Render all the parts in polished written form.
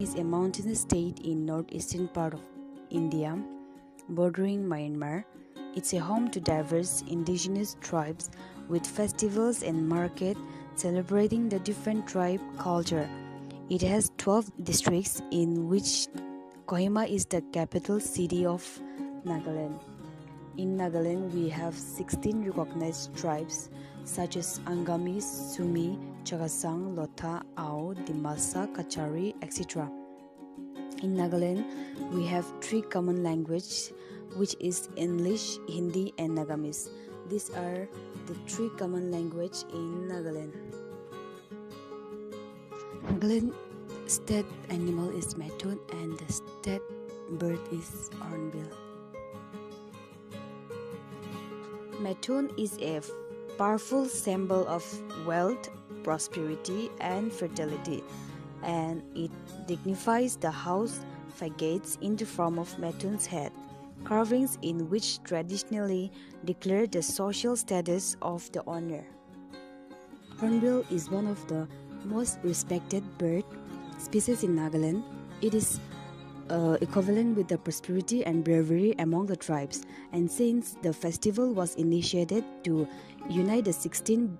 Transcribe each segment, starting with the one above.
is a mountainous state in northeastern part of India, bordering Myanmar. It's a home to diverse indigenous tribes with festivals and market celebrating the different tribe culture. It has 12 districts in which Kohima is the capital city of Nagaland. In Nagaland, we have 16 recognized tribes such as Angami, Sumi, Chagasang, Lotha, Ao, Dimasa, Kachari, etc. In Nagaland, we have three common languages, which is English, Hindi, and Nagamis. These are the three common languages in Nagaland. Nagaland state animal is matoon and the state bird is hornbill. Matoon is a powerful symbol of wealth, prosperity, and fertility, and it dignifies the house facades in the form of Matoon's head, carvings in which traditionally declare the social status of the owner. Hornbill is one of the most respected bird species in Nagaland. It is equivalent with the prosperity and bravery among the tribes, and since the festival was initiated to unite the 16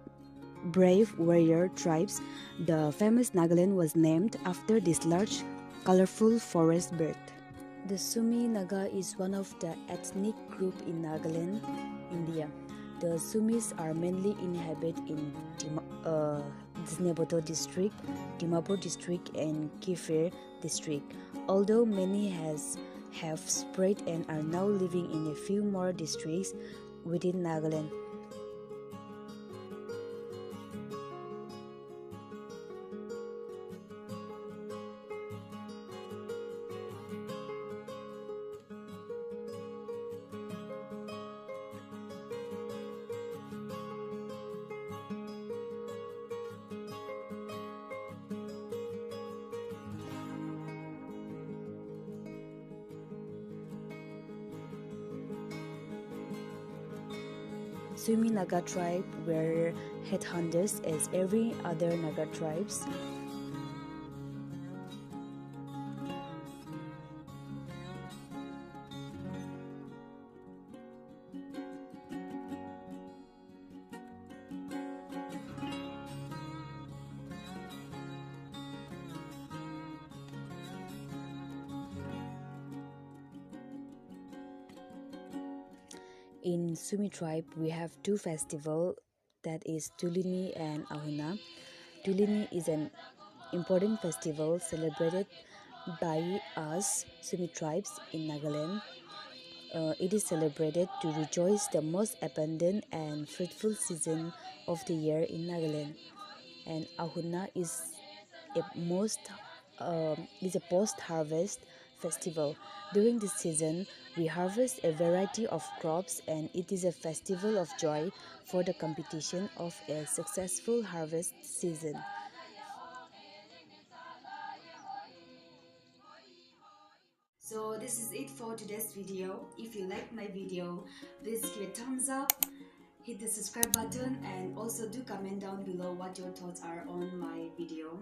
brave warrior tribes, the famous Nagaland was named after this large, colorful forest bird. The Sumi Naga is one of the ethnic group in Nagaland, India. The Sumis are mainly inhabit in Disneyboto district, Dimapur district, and Kifir district. Although many have spread and are now living in a few more districts within Nagaland. Sumi Naga tribe were headhunters as every other Naga tribes. In Sumi tribe, we have two festivals, that is Tulini and Ahuna. Tulini is an important festival celebrated by us Sumi tribes in Nagaland. It is celebrated to rejoice the most abundant and fruitful season of the year in Nagaland. And Ahuna is a post-harvest festival. During this season, we harvest a variety of crops, and it is a festival of joy for the competition of a successful harvest season. So this is it for today's video. If you like my video, please give a thumbs up, hit the subscribe button, and also do comment down below what your thoughts are on my video.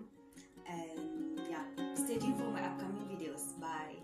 And yeah, stay tuned for my upcoming videos. Bye.